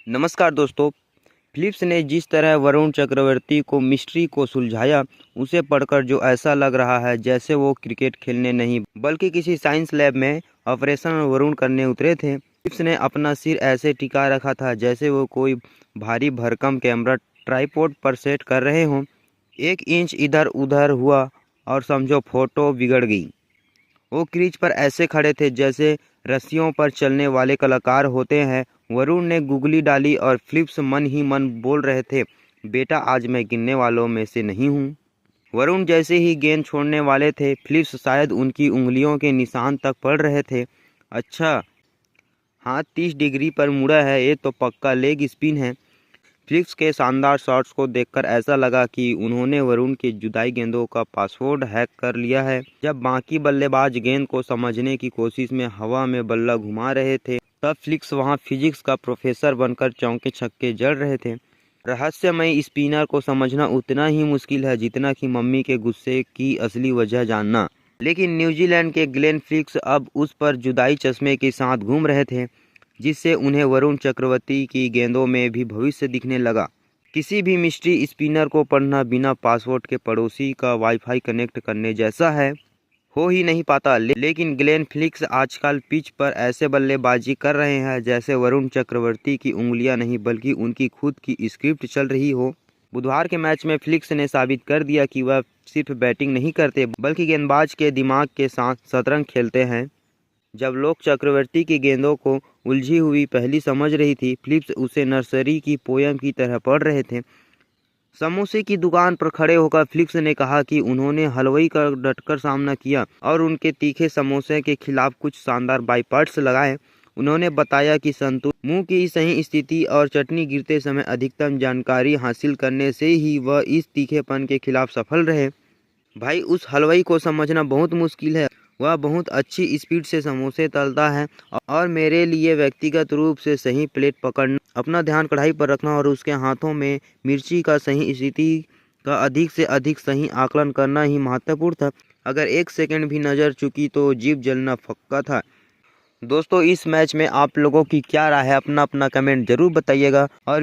नमस्कार दोस्तों। फिलिप्स ने जिस तरह वरुण चक्रवर्ती को मिस्ट्री को सुलझाया, उसे पढ़कर जो ऐसा लग रहा है जैसे वो क्रिकेट खेलने नहीं बल्कि किसी साइंस लैब में ऑपरेशन वरुण करने उतरे थे। फिलिप्स ने अपना सिर ऐसे टिका रखा था जैसे वो कोई भारी भरकम कैमरा ट्राइपॉड पर सेट कर रहे हों। 1 इंच इधर उधर हुआ और समझो फोटो बिगड़ गई। वो क्रीज पर ऐसे खड़े थे जैसे रस्सियों पर चलने वाले कलाकार होते हैं। वरुण ने गुगली डाली और फिलिप्स मन ही मन बोल रहे थे, बेटा आज मैं गिनने वालों में से नहीं हूँ। वरुण जैसे ही गेंद छोड़ने वाले थे, फिलिप्स शायद उनकी उंगलियों के निशान तक पढ़ रहे थे। अच्छा, हाथ 30 डिग्री पर मुड़ा है, ये तो पक्का लेग स्पिन है। फिलिप्स के शानदार शॉट्स को देखकर ऐसा लगा कि उन्होंने वरुण के जुदाई गेंदों का पासवर्ड हैक कर लिया है। जब बाकी बल्लेबाज गेंद को समझने की कोशिश में हवा में बल्ला घुमा रहे थे, तब फिलिप्स वहां फिजिक्स का प्रोफेसर बनकर चौके छक्के जड़ रहे थे। रहस्यमय स्पिनर को समझना उतना ही मुश्किल है जितना कि मम्मी के गुस्से की असली वजह जानना। लेकिन न्यूजीलैंड के ग्लेन फिलिप्स अब उस पर जुदाई चश्मे के साथ घूम रहे थे, जिससे उन्हें वरुण चक्रवर्ती की गेंदों में भी भविष्य दिखने लगा। किसी भी मिस्ट्री स्पिनर को पढ़ना बिना पासवर्ड के पड़ोसी का वाईफाई कनेक्ट करने जैसा है, हो ही नहीं पाता। लेकिन ग्लेन फिलिप्स आजकल पिच पर ऐसे बल्लेबाजी कर रहे हैं जैसे वरुण चक्रवर्ती की उंगलियां नहीं बल्कि उनकी खुद की स्क्रिप्ट चल रही हो। बुधवार के मैच में फिलिप्स ने साबित कर दिया कि वह सिर्फ बैटिंग नहीं करते बल्कि गेंदबाज के दिमाग के साथ शतरंज खेलते हैं। जब लोग चक्रवर्ती की गेंदों को उलझी हुई पहली समझ रही थी, फिलिप्स उसे नर्सरी की पोयम की तरह पढ़ रहे थे। समोसे की दुकान पर खड़े होकर फिलिप्स ने कहा कि उन्होंने हलवाई का डटकर सामना किया और उनके तीखे समोसे के खिलाफ कुछ शानदार बाइपर्ड्स लगाए। उन्होंने बताया कि संतुलन, मुंह की सही स्थिति और चटनी गिरते समय अधिकतम जानकारी हासिल करने से ही वह इस तीखेपन के खिलाफ सफल रहे। भाई, उस हलवाई को समझना बहुत मुश्किल है। वह बहुत अच्छी स्पीड से समोसे तलता है और मेरे लिए व्यक्तिगत रूप से सही प्लेट पकड़ना, अपना ध्यान कढ़ाई पर रखना और उसके हाथों में मिर्ची का सही स्थिति का अधिक से अधिक सही आकलन करना ही महत्वपूर्ण था। अगर 1 सेकंड भी नज़र चुकी तो जीभ जलना पक्का था। दोस्तों, इस मैच में आप लोगों की क्या राय है? अपना अपना कमेंट जरूर बताइएगा और